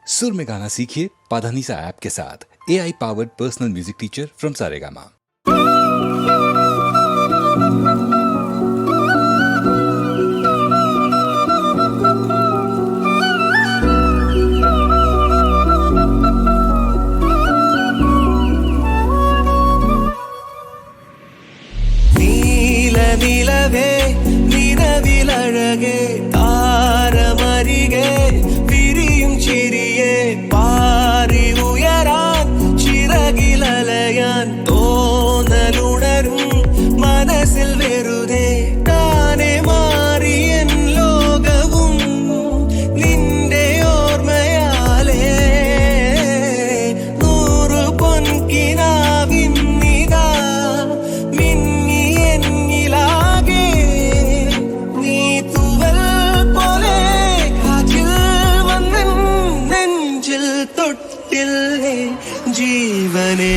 सुर में गाना सीखिए पाधानीसा ऐप के साथ। AI powered personal music teacher from Saregama. നിലവേ നിലവിലഴകേ താരമരികെ വിരിയും ചിരിയെ പാറി ഉയരാൻ ചിറകിലലയാൻ തോന്നലുണരും മനസ്സിൽ വെറുതെ താനെ മാറിയൻ ലോകവും നിന്റെ ഓർമ്മയാലേ നൂറു പൊൻകിനാവിന്നിതാ ജീവനേ